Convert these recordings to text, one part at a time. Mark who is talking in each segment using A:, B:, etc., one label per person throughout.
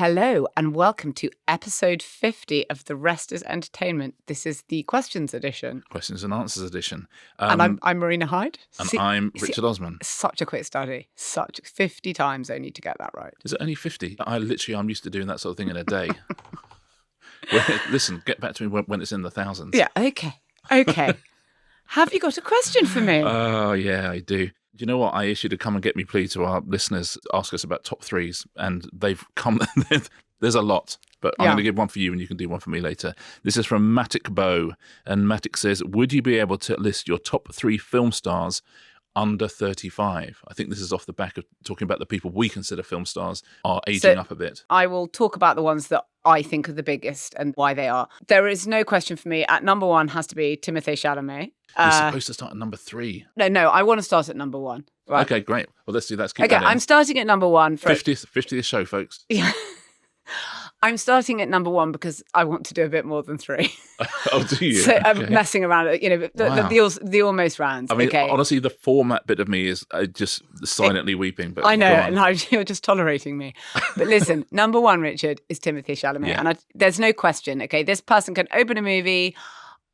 A: Hello and welcome to episode 50 of The Rest is Entertainment. This is the questions edition.
B: Questions and answers edition.
A: And I'm Marina Hyde.
B: And I'm Richard Osman.
A: Such a quick study. 50 times I need to get that right.
B: Is it only 50? I'm used to doing that sort of thing in a day. Listen, get back to me when it's in the thousands.
A: Yeah, okay. Have you got a question for me?
B: Oh, yeah, I do. Do you know what? I issued a come and get me plea to our listeners, ask us about top threes, and they've come. There's a lot, but I'm going to give one for you and you can do one for me later. This is from Matic Bow, and Matic says, would you be able to list your top 3 film stars under 35? I think this is off the back of talking about the people we consider film stars are aging up a bit.
A: I will talk about the ones that I think are the biggest and why they are. There is no question for me. At number 1 has to be Timothée Chalamet.
B: You're supposed to start at number 3.
A: No, I want to start at number 1. Right.
B: Okay, great. Well, let's do that. Keep
A: okay,
B: that in.
A: I'm starting at number 1.
B: 50th show, folks.
A: Yeah. I'm starting at number 1 because I want to do a bit more than 3.
B: Oh, do you?
A: So I'm messing around, the almost rounds.
B: I mean,
A: okay.
B: Honestly, the format bit of me is just silently weeping. But
A: I know, and you're just tolerating me. But listen, number 1, Richard, is Timothée Chalamet.
B: Yeah.
A: And there's no question, okay, this person can open a movie.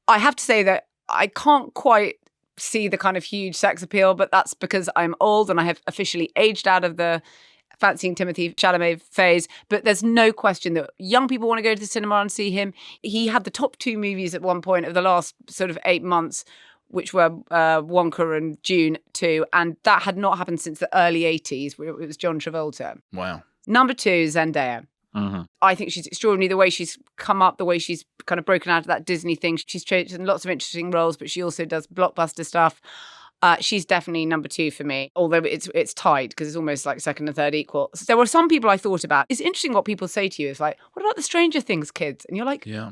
A: I have to say that I can't quite see the kind of huge sex appeal, but that's because I'm old and I have officially aged out of the fancying Timothée Chalamet phase. But there's no question that young people want to go to the cinema and see him. He had the top 2 movies at one point of the last sort of 8 months, which were Wonka and Dune 2, and that had not happened since the early 80s, where it was John Travolta.
B: Wow.
A: Number 2, Zendaya.
B: Mm-hmm.
A: I think she's extraordinary, the way she's come up, the way she's kind of broken out of that Disney thing. She's chosen lots of interesting roles, but she also does blockbuster stuff. She's definitely number 2 for me, although it's tied because it's almost like second and third equal. So there were some people I thought about. It's interesting what people say to you. It's like, what about the Stranger Things kids? And you're like, yeah,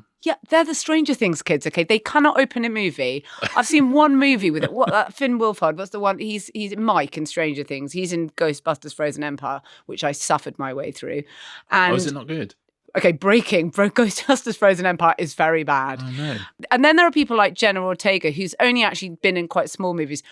A: they're the Stranger Things kids, okay? They cannot open a movie. I've seen one movie with it. Finn Wolfhard, what's the one? He's Mike in Stranger Things. He's in Ghostbusters Frozen Empire, which I suffered my way through. And
B: is it not good?
A: Okay, Ghostbusters Frozen Empire is very bad.
B: Oh, no.
A: And then there are people like Jenna Ortega, who's only actually been in quite small movies.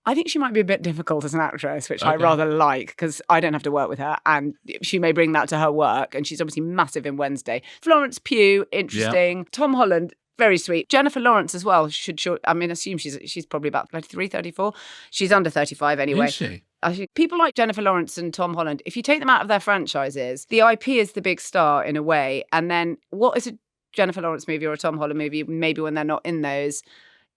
A: I think she might be a bit difficult as an actress, which I rather like because I don't have to work with her and she may bring that to her work. And she's obviously massive in Wednesday. Florence Pugh, interesting. Yeah. Tom Holland, very sweet. Jennifer Lawrence as well. Assume she's probably about 33, 34. She's under 35 anyway.
B: Is she?
A: People like Jennifer Lawrence and Tom Holland, if you take them out of their franchises, the IP is the big star in a way. And then what is a Jennifer Lawrence movie or a Tom Holland movie, maybe when they're not in those,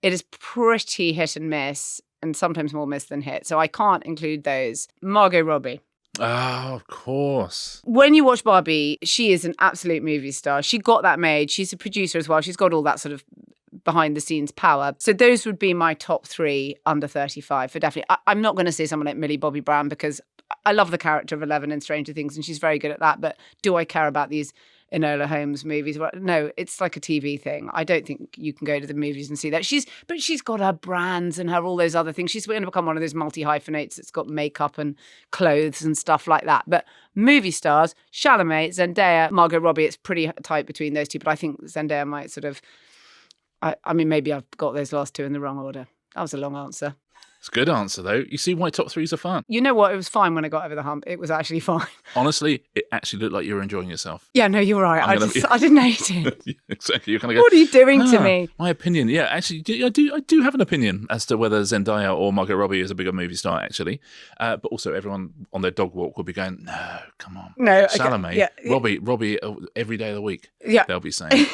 A: it is pretty hit and miss, and sometimes more miss than hit. So I can't include those. Margot Robbie.
B: Oh, of course.
A: When you watch Barbie, she is an absolute movie star. She got that made. She's a producer as well. She's got all that sort of behind the scenes power. So those would be my top 3 under 35 for definitely. I'm not going to say someone like Millie Bobby Brown because I love the character of Eleven in Stranger Things and she's very good at that. But do I care about these Enola Holmes movies? No, it's like a TV thing. I don't think you can go to the movies and see that. But she's got her brands and her all those other things. She's going to become one of those multi-hyphenates that's got makeup and clothes and stuff like that. But movie stars, Chalamet, Zendaya, Margot Robbie, it's pretty tight between those two. But I think Zendaya might sort of... I mean, maybe I've got those last 2 in the wrong order. That was a long answer.
B: It's a good answer, though. You see why top 3s are fun.
A: You know what? It was fine when I got over the hump. It was actually fine.
B: Honestly, it actually looked like you were enjoying yourself.
A: Yeah, no, you're right. I didn't hate it.
B: Yeah, exactly. You're kind of go,
A: what are you doing to me?
B: My opinion. Yeah, actually, I do have an opinion as to whether Zendaya or Margot Robbie is a bigger movie star, actually. But also, everyone on their dog walk will be going, no, come on.
A: No,
B: Chalamet,
A: okay, yeah.
B: Robbie, every day of the week.
A: Yeah.
B: They'll be saying.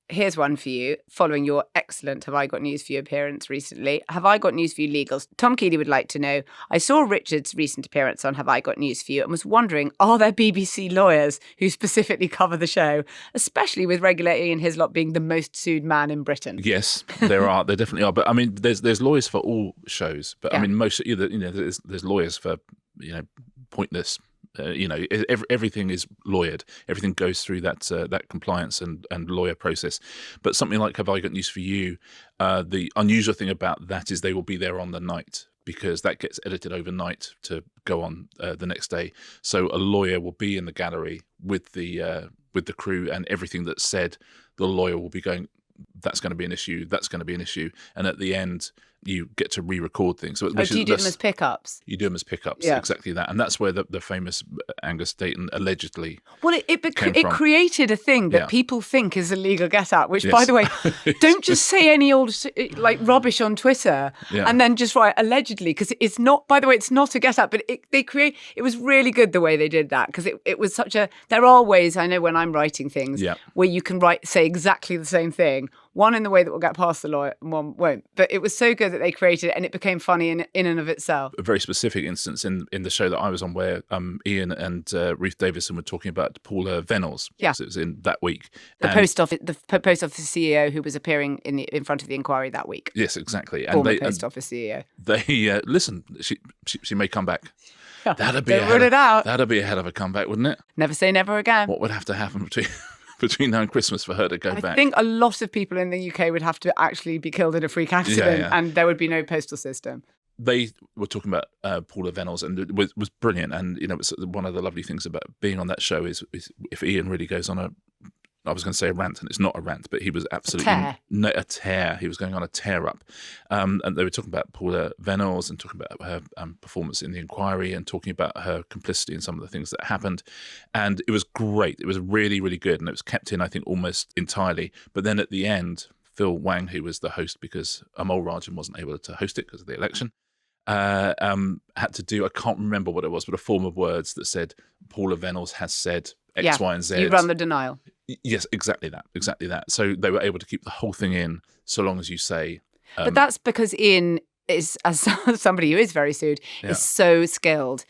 A: Here's one for you. Following your excellent Have I Got News For You appearance recently, have I got news for you legals? Tom Keeley would like to know, I saw Richard's recent appearance on Have I Got News For You and was wondering, are there BBC lawyers who specifically cover the show, especially with regular Ian Hislop being the most sued man in Britain?
B: Yes, there are. There definitely are. But I mean, there's lawyers for all shows. But I mean, most there's lawyers for pointless. Everything is lawyered. Everything goes through that compliance and lawyer process. But something like Have I Got News For You, the unusual thing about that is they will be there on the night because that gets edited overnight to go on the next day. So a lawyer will be in the gallery with the crew, and everything that's said, the lawyer will be going that's going to be an issue, that's going to be an issue. And at the end, you get to re-record things. So
A: do you do them as pickups?
B: You do them as pickups, exactly that. And that's where the famous Angus Dayton allegedly
A: it created a thing that people think is a legal get-out, which, by the way, don't just say any old like rubbish on Twitter and then just write allegedly, because it's not, by the way, it's not a get-out, but it was really good the way they did that, because it was such a, there are ways, I know when I'm writing things, where you can say exactly the same thing, one in the way that will get past the lawyer and one won't. But it was so good that they created it, and it became funny in and of itself.
B: A very specific instance in the show that I was on where Ian and Ruth Davison were talking about Paula Venables.
A: Yeah.
B: So it was in that week.
A: The post office CEO who was appearing in front of the inquiry that week.
B: Yes, exactly.
A: Former post office CEO.
B: They listen, she may come back. That'd be a hell of a comeback, wouldn't it?
A: Never say never again.
B: What would have to happen between now and Christmas for her to go back?
A: I think a lot of people in the UK would have to actually be killed in a freak accident, and there would be no postal system.
B: They were talking about Paula Venables, and it was brilliant. And it was one of the lovely things about being on that show is if Ian really goes on I was going to say a rant, and it's not a rant, but he was absolutely a tear. He was going on a tear up. And they were talking about Paula Venables and talking about her performance in the inquiry and talking about her complicity in some of the things that happened. And it was great. It was really, really good. And it was kept in, I think, almost entirely. But then at the end, Phil Wang, who was the host because Amol Rajan wasn't able to host it because of the election, had to do, I can't remember what it was, but a form of words that said, Paula Venables has said X, Y, and Z.
A: You run the denial.
B: Yes, exactly that. So they were able to keep the whole thing in so long as you say...
A: but that's because Ian is, as somebody who is very sued, is so skilled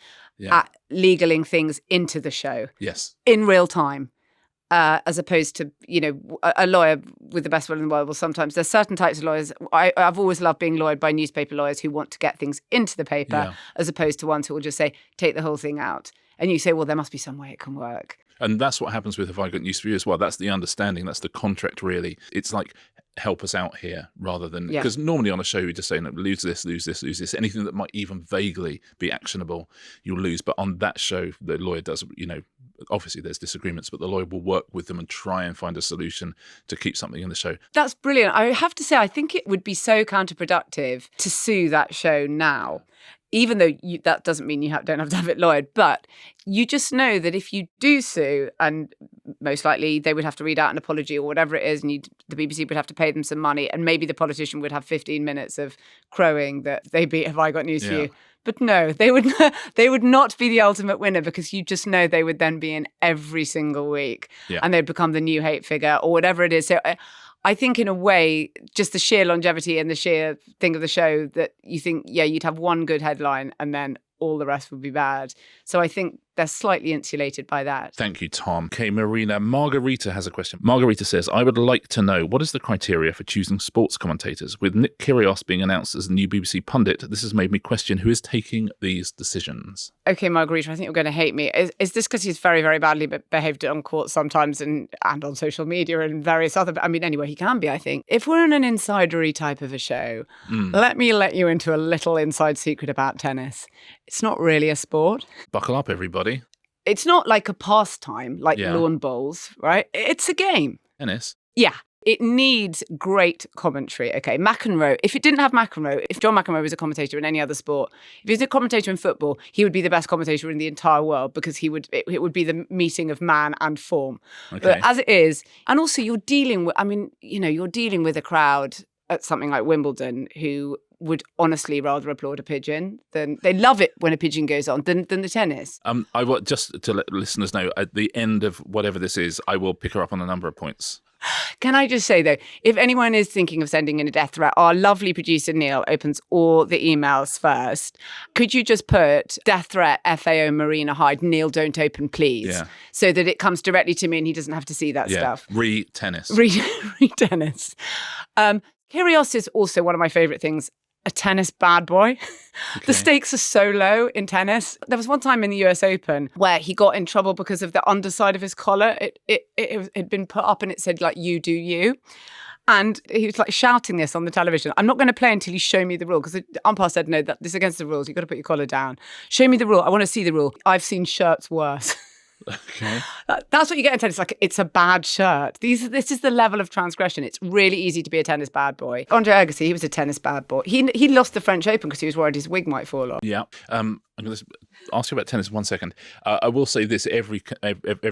A: at legaling things into the show.
B: Yes.
A: In real time. As opposed to, a lawyer with the best will in the world. Well, sometimes there's certain types of lawyers. I've always loved being lawyered by newspaper lawyers who want to get things into the paper, as opposed to ones who will just say, take the whole thing out. And you say, well, there must be some way it can work.
B: And that's what happens with Have I Got News For You as well. That's the understanding. That's the contract, really. It's like, help us out here, rather than... Because normally on a show, you just say, no, lose this, lose this, lose this. Anything that might even vaguely be actionable, you'll lose. But on that show, the lawyer does, obviously there's disagreements, but the lawyer will work with them and try and find a solution to keep something in the show. That's
A: brilliant. I have to say, I think it would be so counterproductive to sue that show now. Even though that doesn't mean you don't have to have it lawyered, but you just know that if you do sue, and most likely they would have to read out an apology or whatever it is, and the BBC would have to pay them some money, and maybe the politician would have 15 minutes of crowing that they beat Have I Got News For You. But no, they would not be the ultimate winner, because you just know they would then be in every single week, and they'd become the new hate figure or whatever it is. So I think in a way, just the sheer longevity and the sheer thing of the show, that you think, you'd have one good headline and then all the rest would be bad. So I think they're slightly insulated by that.
B: Thank you, Tom. Okay, Marina. Margarita has a question. Margarita says, I would like to know, what is the criteria for choosing sports commentators? With Nick Kyrgios being announced as the new BBC pundit, this has made me question who is taking these decisions.
A: Okay, Margarita, I think you're going to hate me. Is this because he's very, very badly behaved on court sometimes and on social media and various other... anyway, he can be, I think. If we're in an insidery type of a show, let me let you into a little inside secret about tennis. It's not really a sport.
B: Buckle up, everybody.
A: It's not like a pastime, like lawn bowls, right? It's a game.
B: Tennis.
A: Yeah. It needs great commentary. Okay, McEnroe. If it didn't have McEnroe, if John McEnroe was a commentator in any other sport, if he was a commentator in football, he would be the best commentator in the entire world, because it would be the meeting of man and form. Okay. But as it is, and also you're dealing with a crowd at something like Wimbledon who would honestly rather applaud a pigeon than they love it when a pigeon goes on than the tennis.
B: I want just to let listeners know, at the end of whatever this is, I will pick her up on a number of points.
A: Can I just say, though, if anyone is thinking of sending in a death threat, our lovely producer Neil opens all the emails first. Could you just put death threat, FAO Marina Hyde, Neil don't open please, so that it comes directly to me and he doesn't have to see that stuff.
B: Re-tennis.
A: Re-tennis. Kyrgios is also one of my favourite things. A tennis bad boy. Okay. The stakes are so low in tennis. There was one time in the US Open where he got in trouble because of the underside of his collar. It had been put up and it said, like, you do you. And he was like shouting this on the television. I'm not going to play until you show me the rule, because the umpire said, no, this is against the rules. You've got to put your collar down. Show me the rule. I want to see the rule. I've seen shirts worse.
B: Okay.
A: That's what you get in tennis. Like, it's a bad shirt. This is the level of transgression. It's really easy to be a tennis bad boy. Andre Agassi, he was a tennis bad boy. He lost the French Open because he was worried his wig might fall off.
B: Yeah. I'm going to ask you about tennis in 1 second. I will say this: every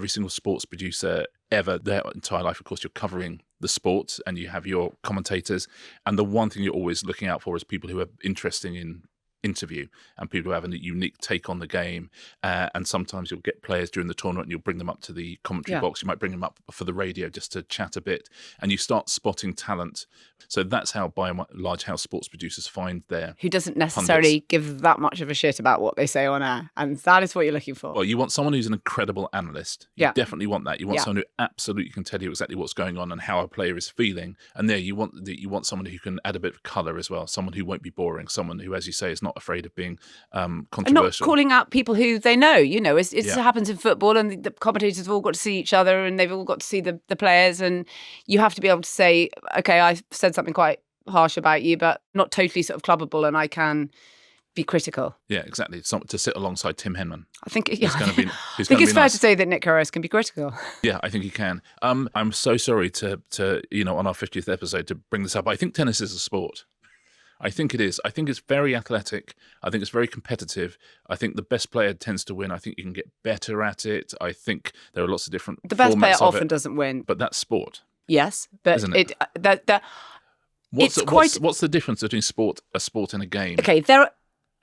B: single sports producer ever, their entire life, of course, you're covering the sport and you have your commentators. And the one thing you're always looking out for is people who are interesting in interview and people who have a unique take on the game, and sometimes you'll get players during the tournament and you'll bring them up to the commentary box. You might bring them up for the radio just to chat a bit, and you start spotting talent. So that's how, by and large, how sports producers find their
A: who doesn't necessarily give that much of a shit about what they say on air, and that is what you're looking for.
B: Well, you want someone who's an incredible analyst. You definitely want that. You want someone who absolutely can tell you exactly what's going on and how a player is feeling. And there you want someone who can add a bit of colour as well. Someone who won't be boring. Someone who, as you say, is not afraid of being controversial.
A: And not calling out people who they know. You know, it happens in football, and the commentators have all got to see each other, and they've all got to see the players, and you have to be able to say, okay, I said something quite harsh about you, but not totally sort of clubbable, and I can be critical. Yeah,
B: exactly. To sit alongside Tim Henman.
A: I think it's fair to say that Nick Kyrgios can be critical.
B: Yeah, I think he can. I'm so sorry to on our 50th episode to bring this up. I think tennis is a sport. I think it is. I think it's very athletic. I think it's very competitive. I think the best player tends to win. I think you can get better at it. I think there are lots of different
A: The best player often
B: it,
A: doesn't win.
B: But that's sport.
A: Yes, but
B: isn't it? What's the difference between a sport and a game?
A: Okay, there.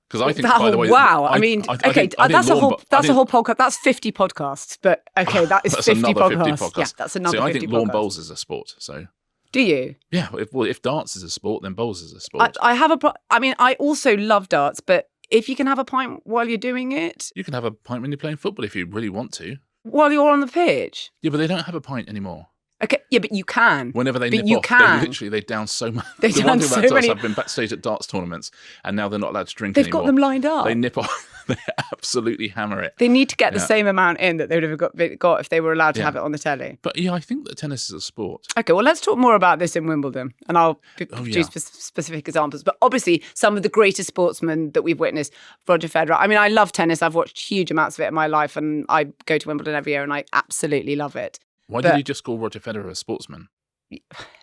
B: Because I think, by the way,
A: wow. I mean, that's a whole podcast. That's 50 podcasts. But okay, that is 50 podcasts. Yeah, that's another 50 podcasts.
B: I think lawn bowls is a sport. So.
A: Do you?
B: Yeah. If darts is a sport, then bowls is a sport.
A: I also love darts, but if you can have a pint while you're doing it,
B: you can have a pint when you're playing football if you really want to.
A: While you're on the pitch.
B: Yeah, but they don't have a pint anymore.
A: Okay, yeah, but you can.
B: Whenever they nip off, they down so much.
A: They down so many.
B: I've been backstage at darts tournaments, and now they're not allowed to drink
A: anymore.
B: They've
A: got them lined up.
B: They nip off. They absolutely hammer it.
A: They need to get the same amount in that they would have got if they were allowed to have it on the telly.
B: But yeah, I think that tennis is a sport.
A: Okay, well, let's talk more about this in Wimbledon, and I'll produce specific examples. But obviously, some of the greatest sportsmen that we've witnessed, Roger Federer. I mean, I love tennis. I've watched huge amounts of it in my life, and I go to Wimbledon every year, and I absolutely love it.
B: Why did you just call Roger Federer a sportsman?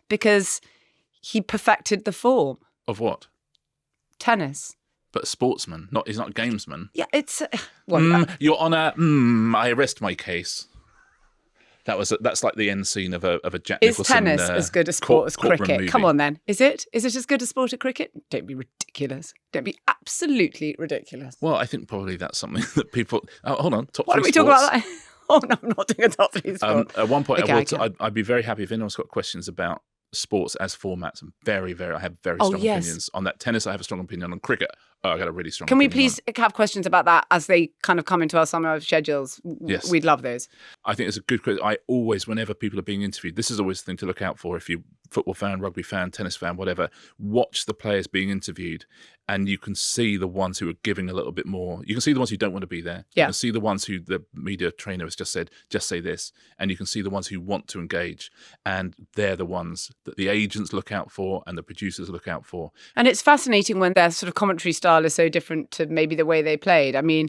A: Because he perfected the form.
B: Of what?
A: Tennis.
B: But a sportsman, he's not a gamesman.
A: Yeah, it's...
B: Your Honour, I rest my case. That's like the end scene of a Jack Nicholson.
A: Is tennis as good a sport as cricket?
B: Movie.
A: Come on then. Is it as good a sport as cricket? Don't be ridiculous. Don't be absolutely ridiculous.
B: Well, I think probably that's something that people... Oh, hold on.
A: Why don't we talk about that? Oh, no, I'm not doing a top three sport.
B: At one point, I'd be very happy if anyone's got questions about sports as formats. I have very strong opinions on that. Tennis, I have a strong opinion on. Cricket, I got a really strong opinion.
A: Can we please have questions about that as they kind of come into our summer schedules?
B: Yes.
A: We'd love those.
B: I think it's a good question. I always, whenever people are being interviewed, this is always the thing to look out for. If you're a football fan, rugby fan, tennis fan, whatever, watch the players being interviewed, and you can see the ones who are giving a little bit more. You can see the ones who don't want to be there.
A: Yeah.
B: You can see the ones who the media trainer has just said, just say this. And you can see the ones who want to engage. And they're the ones that the agents look out for and the producers look out for.
A: And it's fascinating when their sort of commentary style is so different to maybe the way they played. I mean,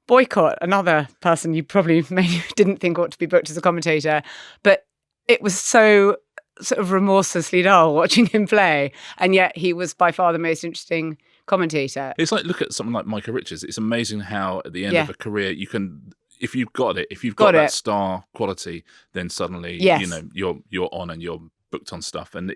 A: Boycott, another person you probably maybe didn't think ought to be booked as a commentator, but it was so sort of remorselessly dull watching him play, and yet he was by far the most interesting commentator.
B: It's like, look at someone like Micah Richards. It's amazing how at the end of a career you can, if you've got that star quality, then suddenly you're on and you're booked on stuff, and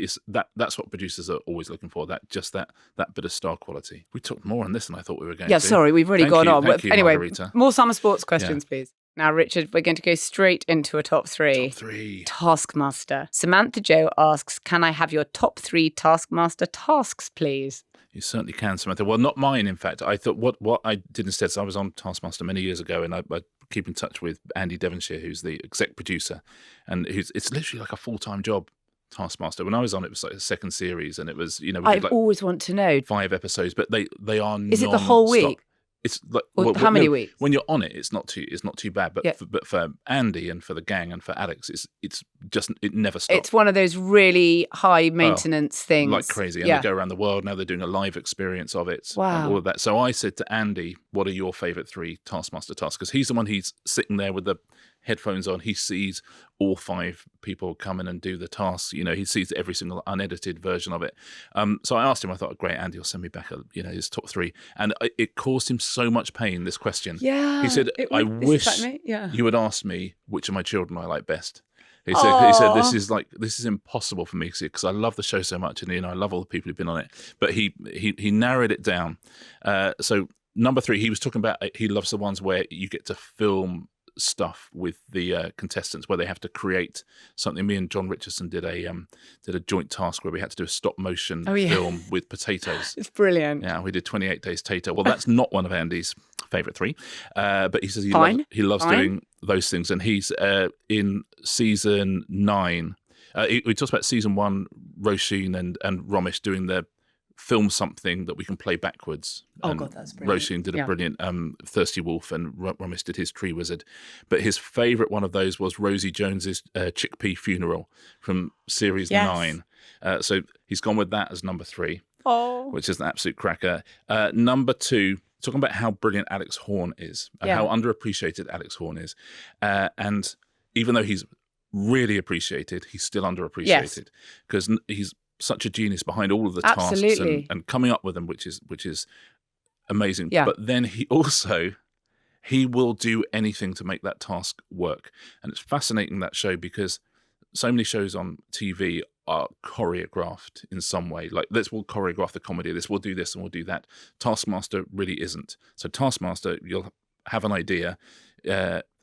B: that's what producers are always looking for, that bit of star quality. We talked more on this than I thought we were going to.
A: Yeah, sorry, we've really gone on.
B: Thank you,
A: anyway,
B: Margarita.
A: More summer sports questions, please. Now, Richard, we're going to go straight into a top three.
B: Top three.
A: Taskmaster. Samantha Jo asks, can I have your top three Taskmaster tasks, please?
B: You certainly can, Samantha. Well, not mine, in fact. I thought what I did instead, so I was on Taskmaster many years ago, and I keep in touch with Andy Devonshire, who's the exec producer, and it's literally like a full-time job, Taskmaster. When I was on, it was like a second series, and it was,
A: I always want to know.
B: 5 episodes, but they are
A: Is it the whole week?
B: it's like
A: How many weeks?
B: When you're on it, it's not too bad. But for Andy and for the gang and for Alex, it never stops.
A: It's one of those really high maintenance things,
B: like crazy. And they go around the world now. They're doing a live experience of it.
A: Wow.
B: And all of that. So I said to Andy, "What are your favourite 3 Taskmaster tasks?" Because he's the one. He's sitting there with the headphones on. He sees all 5 people come in and do the tasks. He sees every single unedited version of it. So I asked him. I thought, great, Andy will send me back his top 3, and it caused him so much pain. This question.
A: Yeah.
B: He said, "I wish you would ask me which of my children I like best." He said, this is impossible for me because I love the show so much, and I love all the people who've been on it. But he narrowed it down. So number 3, he was talking about, he loves the ones where you get to film stuff with the contestants, where they have to create something. Me and John Richardson did a joint task where we had to do a stop motion film with potatoes.
A: It's brilliant.
B: Yeah, we did 28 Days Tater. Well, that's not one of Andy's favourite 3, but he says he loves doing those things, and he's in season 9. We talked about season 1, Roisin and Romesh doing the film something that we can play backwards.
A: God, that's brilliant.
B: Roisin did a brilliant Thirsty Wolf, and Romesh did his Tree Wizard. But his favourite one of those was Rosie Jones's Chickpea Funeral from series 9. So he's gone with that as number 3, which is an absolute cracker. Number 2, talking about how brilliant Alex Horne is and how underappreciated Alex Horne is. And even though he's really appreciated, he's still underappreciated because he's such a genius behind all of the tasks and coming up with them, which is amazing. Yeah. But then he will do anything to make that task work. And it's fascinating, that show, because so many shows on TV are choreographed in some way. Like, we'll choreograph the comedy, we'll do this and we'll do that. Taskmaster really isn't. So Taskmaster, you'll have an idea.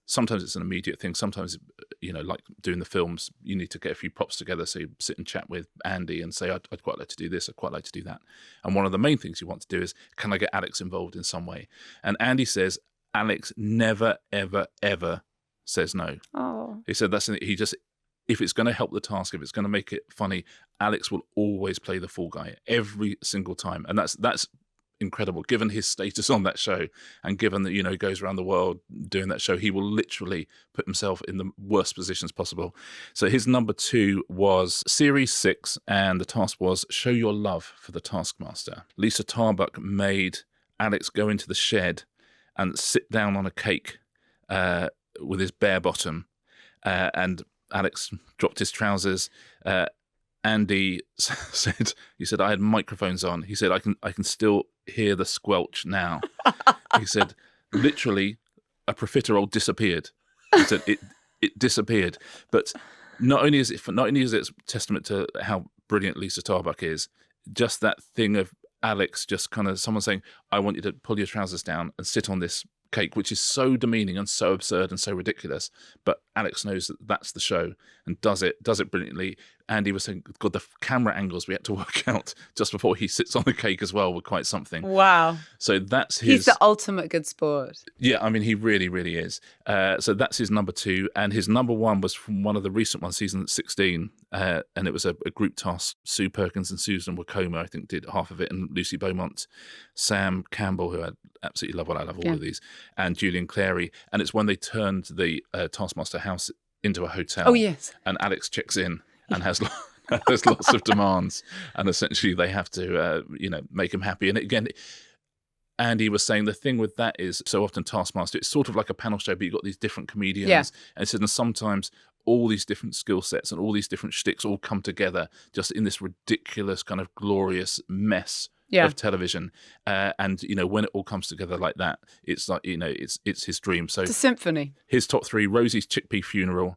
B: Sometimes it's an immediate thing. Sometimes, like doing the films, you need to get a few props together. So you sit and chat with Andy and say, I'd quite like to do this, I'd quite like to do that. And one of the main things you want to do is, can I get Alex involved in some way? And Andy says, Alex never, ever, ever says no. Oh. He said if it's going to help the task, if it's going to make it funny, Alex will always play the fall guy every single time. And that's incredible, given his status on that show, and given that he goes around the world doing that show. He will literally put himself in the worst positions possible. So his number 2 was series 6, and the task was show your love for the Taskmaster. Lisa Tarbuck made Alex go into the shed and sit down on a cake with his bare bottom, and Alex dropped his trousers. Andy said, I had microphones on. He said, I can still hear the squelch now. He said, literally, a profiterole disappeared. He said, it disappeared. But not only is it a testament to how brilliant Lisa Tarbuck is, just that thing of Alex just kind of someone saying, I want you to pull your trousers down and sit on this cake, which is so demeaning and so absurd and so ridiculous. But Alex knows that that's the show and does it brilliantly. Andy was saying, God, the camera angles we had to work out just before he sits on the cake as well were quite something.
A: Wow.
B: So that's
A: he's the ultimate good sport.
B: Yeah, I mean, he really, really is. So that's his number 2. And his number 1 was from one of the recent ones, season 16. And it was a group task. Sue Perkins and Susan Wokoma, I think, did half of it. And Lucy Beaumont, Sam Campbell, who I absolutely love, I love all of these, and Julian Clary. And it's when they turned the Taskmaster house into a hotel.
A: Oh, yes.
B: And Alex checks in and has lots of demands. And essentially they have to, make him happy. And again, Andy was saying the thing with that is so often Taskmaster, it's sort of like a panel show, but you've got these different comedians. Yeah. And so sometimes all these different skill sets and all these different shticks all come together just in this ridiculous kind of glorious mess of television. And, when it all comes together like that, it's like, it's his dream. So
A: it's a symphony.
B: His top 3, Rosie's Chickpea Funeral,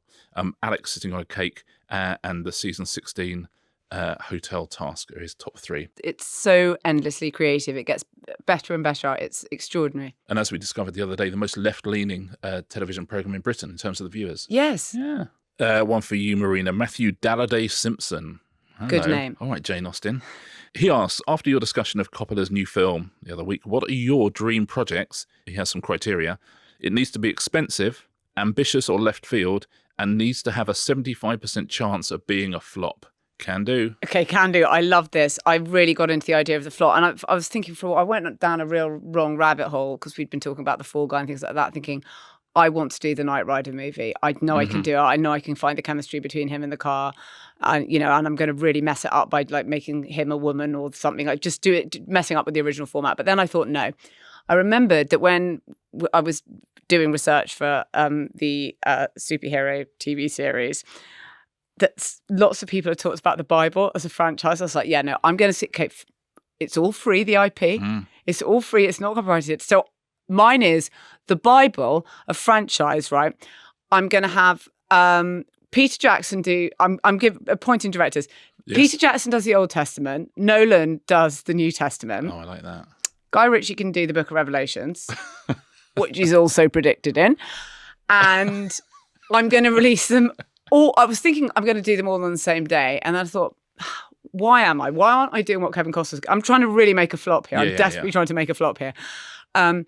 B: Alex sitting on a cake, and the season 16 hotel task are his top 3. It's
A: so endlessly creative. It gets better and better. It's extraordinary.
B: And as we discovered the other day, the most left-leaning television programme in Britain in terms of the viewers.
A: Yes.
B: Yeah. One for you, Marina. Matthew Dalladay Simpson. Hello.
A: Good name.
B: All right, Jane Austen. He asks, after your discussion of Coppola's new film the other week, what are your dream projects? He has some criteria. It needs to be expensive, ambitious or left field, and needs to have a 75% chance of being a flop. Can do.
A: Okay, can do. I love this. I really got into the idea of the plot. And I was thinking I went down a real wrong rabbit hole because we'd been talking about the Fall Guy and things like that, thinking, I want to do the Knight Rider movie. I know I can do it. I know I can find the chemistry between him and the car. And, and I'm going to really mess it up by like making him a woman or something. Like just do it, messing up with the original format. But then I thought, no. I remembered that when I was doing research for the superhero TV series, that lots of people have talked about the Bible as a franchise. I was like, yeah, no, I'm going to sit. Okay, it's all free, the IP. It's all free. It's not copyrighted. So mine is the Bible, a franchise, right? I'm going to have Peter Jackson do. I'm appointing directors. Yes. Peter Jackson does the Old Testament. Nolan does the New Testament.
B: Oh, I like that.
A: Guy Ritchie can do the Book of Revelations, which he's also predicted in. And I'm going to release them all. I was thinking I'm going to do them all on the same day. And I thought, why aren't I doing what Kevin Costner's? I'm trying to really make a flop here. I'm desperately trying to make a flop here. I'm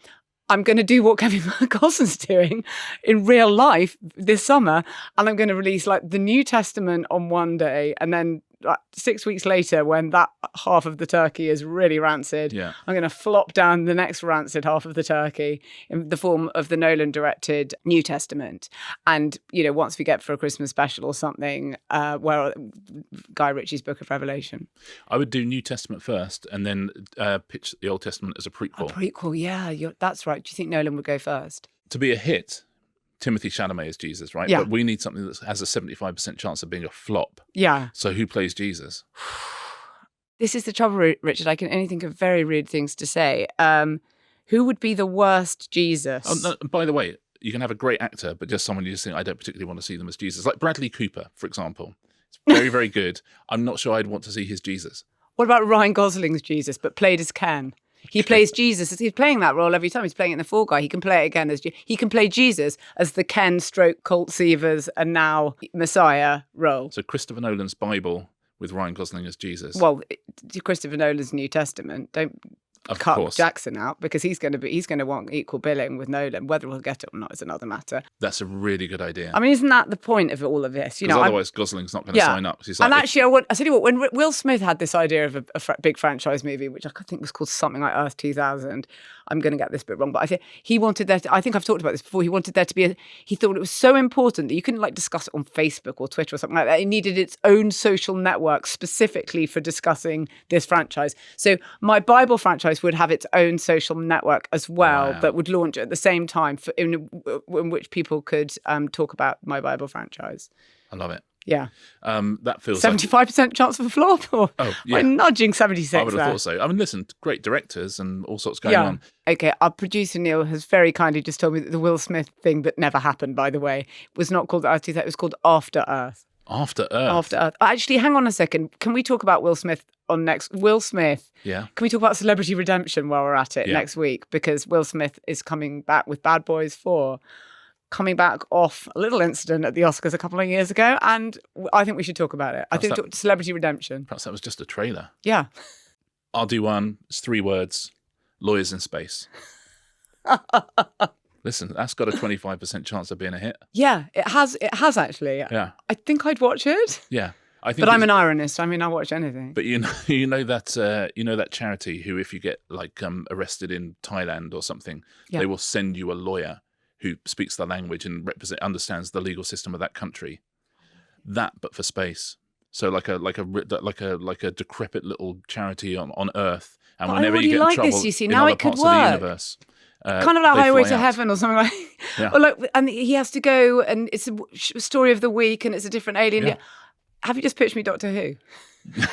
A: going to do what Kevin Costner's doing in real life this summer. And I'm going to release like the New Testament on one day. And then 6 weeks later, when that half of the turkey is really rancid, I'm going to flop down the next rancid half of the turkey in the form of the Nolan directed New Testament. And, once we get for a Christmas special or something, where Guy Ritchie's Book of Revelation. I
B: would do New Testament first and then pitch the Old Testament as a prequel.
A: A prequel, yeah, that's right. Do you think Nolan would go first?
B: To be a hit, Timothée Chalamet is Jesus, right?
A: Yeah.
B: But we need something that has a 75% chance of being a flop.
A: Yeah.
B: So who plays Jesus?
A: This is the trouble, Richard. I can only think of very rude things to say. Who would be the worst Jesus?
B: Oh, no, by the way, you can have a great actor, but just someone you just think, I don't particularly want to see them as Jesus. Like Bradley Cooper, for example. It's very, very good. I'm not sure I'd want to see his Jesus.
A: What about Ryan Gosling's Jesus, but played as Ken? He plays Jesus. He's playing that role every time. He's playing it in The Fall Guy. He can play it again as he can play Jesus as the Ken stroke Colt Seavers and now Messiah role.
B: So Christopher Nolan's Bible with Ryan Gosling as Jesus.
A: Well, Christopher Nolan's New Testament. Don't cut Jackson out because he's going to want equal billing with Nolan. Whether we'll get it or not is another matter.
B: That's a really good idea.
A: I mean, isn't that the point of all of this?
B: Otherwise Gosling's not going to sign up.
A: And actually, I tell you what, when Will Smith had this idea of a big franchise movie, which I think was called something like Earth 2000, I'm going to get this bit wrong, but I think he wanted there to, I think I've talked about this before, he wanted there to be he thought it was so important that you couldn't discuss it on Facebook or Twitter or something like that. It needed its own social network specifically for discussing this franchise. So my Bible franchise would have its own social network as well that would launch at the same time in which people could talk about my Bible franchise.
B: I love it.
A: Yeah.
B: That feels
A: 75% chance of a flop? Or I'm nudging 76
B: I would have thought so. I mean, listen, great directors and all sorts going on.
A: Okay, our producer Neil has very kindly just told me that the Will Smith thing that never happened, by the way, was not called Earth 2000, it was called After Earth.
B: After Earth?
A: After Earth. Actually, hang on a second. Can we talk about Will Smith on next... Will Smith.
B: Yeah.
A: Can we talk about Celebrity Redemption while we're at it next week? Because Will Smith is coming back with Bad Boys 4. Coming back off a little incident at the Oscars a couple of years ago, and I think we should talk about it. I think Celebrity Redemption.
B: Perhaps that was just a trailer.
A: Yeah.
B: I'll do one. It's 3 words. Lawyers in Space. Listen, that's got a 25% chance of being a hit.
A: Yeah, it has actually.
B: Yeah.
A: I think I'd watch it.
B: Yeah.
A: But I'm an ironist. I mean, I watch anything.
B: But you know that charity who, if you get arrested in Thailand or something, they will send you a lawyer who speaks the language and understands the legal system of that country. That, but for space. So like a decrepit little charity on Earth, and whenever you get in trouble in other parts of the universe,
A: kind of like Highway to Heaven or something like. Yeah. Or and he has to go, and it's a story of the week, and it's a different alien. Yeah. Have you just pitched me Doctor Who?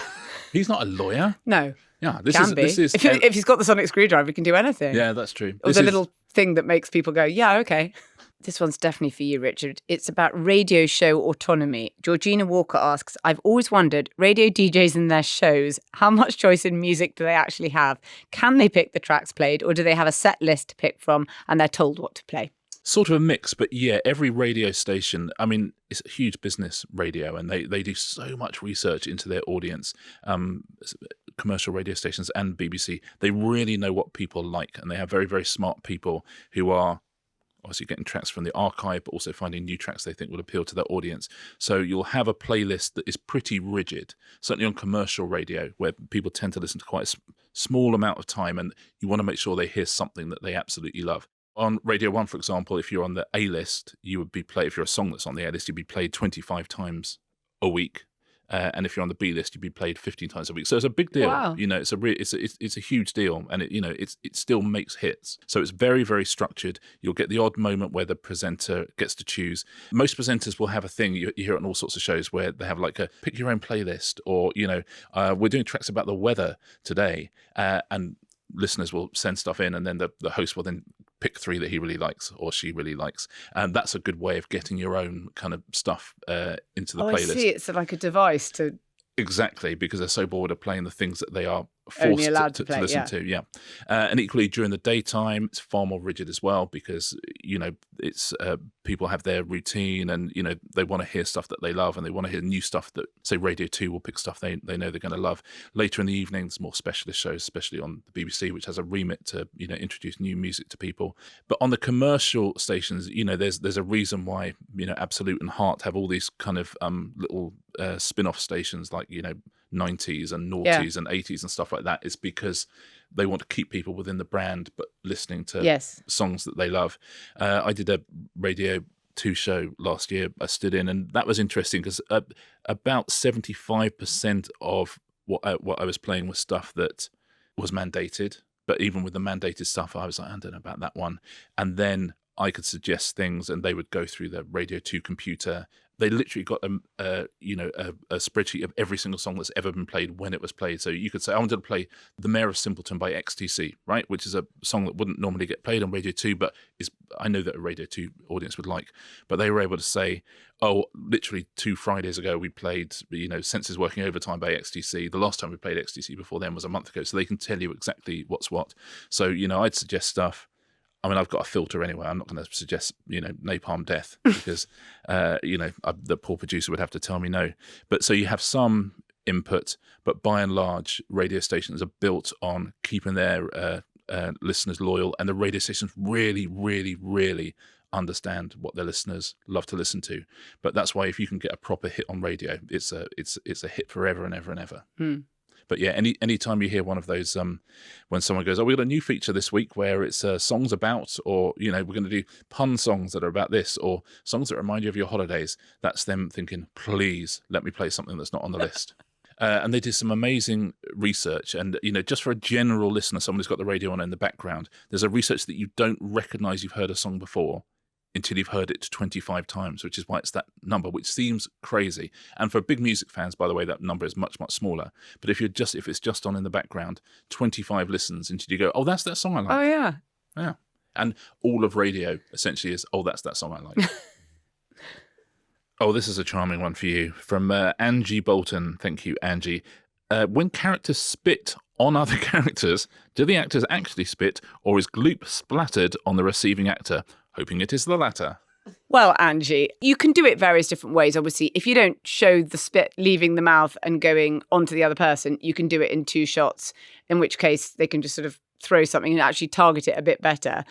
B: He's not a lawyer.
A: No.
B: Yeah,
A: this is if he's got the sonic screwdriver, he can do anything.
B: Yeah, that's true.
A: Or the little thing that makes people go, yeah, okay. This one's definitely for you, Richard. It's about radio show autonomy. Georgina Walker asks, I've always wondered, radio DJs and their shows, how much choice in music do they actually have? Can they pick the tracks played, or do they have a set list to pick from and they're told what to play?
B: Sort of a mix, but yeah, every radio station, I mean, it's a huge business, radio, and they do so much research into their audience. Commercial radio stations and BBC, they really know what people like, and they have very, very smart people who are obviously getting tracks from the archive, but also finding new tracks they think will appeal to their audience. So you'll have a playlist that is pretty rigid, certainly on commercial radio, where people tend to listen to quite a small amount of time, and you want to make sure they hear something that they absolutely love. On Radio 1, for example, if you're on the A list, you would be played, if you're a song that's on the A list, you'd be played 25 times a week. And if you're on the B list, you'd be played 15 times a week. So it's a big deal.
A: Wow.
B: It's a huge deal, and it still makes hits. So it's very, very structured. You'll get the odd moment where the presenter gets to choose. Most presenters will have a thing you hear it on all sorts of shows where they have like a pick your own playlist, or we're doing tracks about the weather today, and listeners will send stuff in, and then the host will then pick 3 that he really likes or she really likes. And that's a good way of getting your own kind of stuff into the playlist.
A: I see. It's like a device to...
B: Exactly, because they're so bored of playing the things that they are
A: only
B: forced
A: allowed
B: to
A: play,
B: listen to. Yeah. And equally during the daytime, it's far more rigid as well, because, it's people have their routine, and, they want to hear stuff that they love, and they want to hear new stuff that, say, Radio 2 will pick stuff they know they're going to love. Later in the evenings, more specialist shows, especially on the BBC, which has a remit to, introduce new music to people. But on the commercial stations, there's a reason why, Absolute and Heart have all these kind of little spin-off stations like, 90s and noughties and 80s and stuff like that. Is because they want to keep people within the brand but listening to songs that they love. I did a Radio 2 show last year. I stood in, and that was interesting because about 75% of what I was playing was stuff that was mandated. But even with the mandated stuff, I was like, I don't know about that one. And then I could suggest things, and they would go through the Radio 2 computer. They literally got a spreadsheet of every single song that's ever been played when it was played. So you could say, I wanted to play The Mayor of Simpleton by XTC, right? Which is a song that wouldn't normally get played on Radio 2, but I know that a Radio 2 audience would like. But they were able to say, oh, literally 2 Fridays ago we played, Senses Working Overtime by XTC. The last time we played XTC before then was a month ago. So they can tell you exactly what's what. So, I'd suggest stuff. I mean, I've got a filter anyway. I'm not going to suggest, Napalm Death because, the poor producer would have to tell me no. But so you have some input, but by and large, radio stations are built on keeping their listeners loyal, and the radio stations really, really, really understand what their listeners love to listen to. But that's why if you can get a proper hit on radio, it's a hit forever and ever and ever. But yeah, any time you hear one of those, when someone goes, oh, we got a new feature this week where it's songs about, or, we're going to do pun songs that are about this, or songs that remind you of your holidays, that's them thinking, please let me play something that's not on the list. And they did some amazing research. And, just for a general listener, someone who's got the radio on in the background, there's a research that you don't recognize you've heard a song before until you've heard it 25 times, which is why it's that number, which seems crazy. And for big music fans, by the way, that number is much, much smaller. But if it's just on in the background, 25 listens until you go, oh, that's that song I like.
A: Oh, yeah.
B: Yeah. And all of radio essentially is, oh, that's that song I like. Oh, this is a charming one for you. From Angie Bolton. Thank you, Angie. When characters spit on other characters, do the actors actually spit, or is gloop splattered on the receiving actor? Hoping it is the latter.
A: Well, Angie, you can do it various different ways. Obviously, if you don't show the spit leaving the mouth and going onto the other person, you can do it in 2 shots, in which case they can just sort of throw something and actually target it a bit better.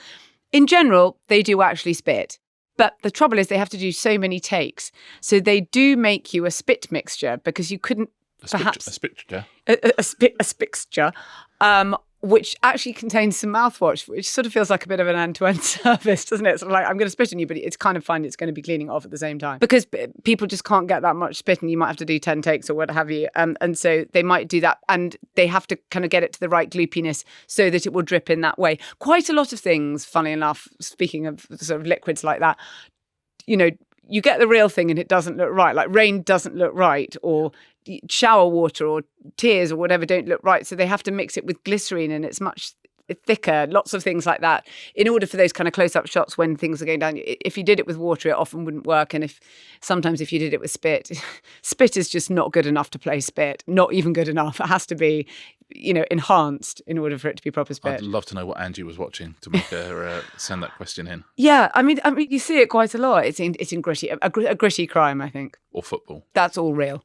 A: In general, they do actually spit. But the trouble is they have to do so many takes. So they do make you a spit mixture, because you couldn't a spixture, which actually contains some mouthwash, which sort of feels like a bit of an end-to-end service, doesn't it? Sort of like, I'm going to spit on you, but it's kind of fine. It's going to be cleaning it off at the same time. Because people just can't get that much spit, and you might have to do 10 takes or what have you. And so they might do that, and they have to kind of get it to the right gloopiness so that it will drip in that way. Quite a lot of things, funny enough, speaking of sort of liquids like that, you get the real thing and it doesn't look right. Like rain doesn't look right, or shower water or tears or whatever don't look right. So they have to mix it with glycerine, and it's much thicker, lots of things like that, in order for those kind of close-up shots when things are going down. If you did it with water, it often wouldn't work. And sometimes if you did it with spit, spit is just not good enough to play spit. Not even good enough. It has to be, enhanced in order for it to be proper spit.
B: I'd love to know what Angie was watching to make her send that question in.
A: Yeah, I mean, you see it quite a lot. It's in gritty, a gritty crime, I think.
B: Or football.
A: That's all real.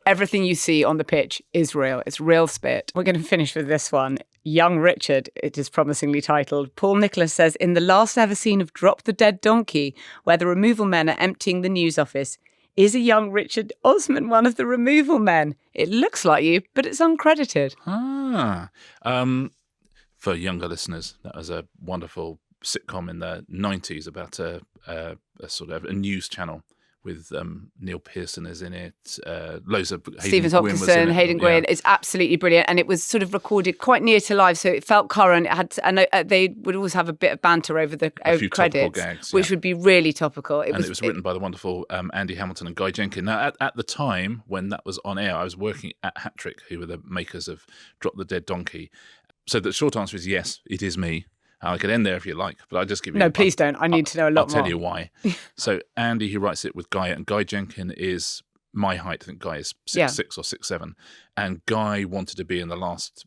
A: Everything you see on the pitch is real. It's real spit. We're going to finish with this one. Young Richard, it is promisingly titled. Paul Nicholas says, in the last ever scene of Drop the Dead Donkey, where the removal men are emptying the news office, is a young Richard Osman one of the removal men? It looks like you, but it's uncredited.
B: For younger listeners, that was a wonderful sitcom in the 90s about a sort of a news channel with Neil Pearson is in it, loads of
A: Stephen Hopkinson, Hayden Gwynn. It's absolutely brilliant, and it was sort of recorded quite near to live, so it felt current. It had, and they would always have a bit of banter over the credits, gags, which would be really topical. It was written
B: by the wonderful Andy Hamilton and Guy Jenkins. Now, at the time when that was on air, I was working at Hat-Trick, who were the makers of Drop the Dead Donkey. So the short answer is yes, it is me. I could end there if you like, but I'll just give you...
A: No, please don't. I need to know a lot more.
B: I'll tell you why. So Andy, who writes it with Guy, and Guy Jenkins is my height. I think Guy is 6'6" or 6'7". And Guy wanted to be in the last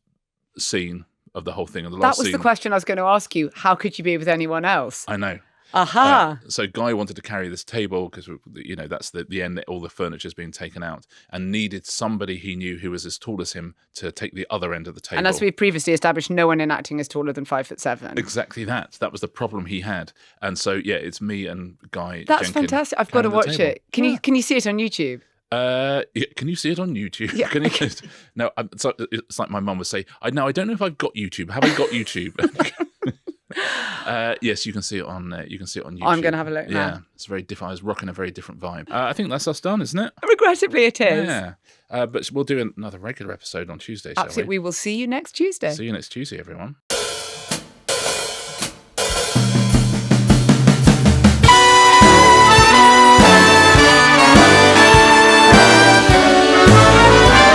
B: scene of the whole thing. And
A: that was the question I was going to ask you. How could you be with anyone else?
B: I know.
A: Aha.
B: So Guy wanted to carry this table because, that's the end, all the furniture's been taken out, and needed somebody he knew who was as tall as him to take the other end of the table.
A: And as we previously established, no one in acting is taller than 5'7".
B: Exactly that. That was the problem he had. And so, it's me and Guy.
A: That's
B: Jenkins
A: fantastic. I've got to watch it. Can you see it on YouTube?
B: Can you see it on YouTube?
A: Yeah.
B: Can you? No, it's like my mum would say, I don't know if I've got YouTube. Have I got YouTube? Yes, you can see it on YouTube.
A: I'm going to have a look now.
B: Yeah, it's very different. I was rocking a very different vibe. I think that's us done, isn't it?
A: Regrettably, it is.
B: Yeah, but we'll do another regular episode on Tuesday.
A: Absolutely. We will see you next Tuesday.
B: See you next Tuesday, everyone.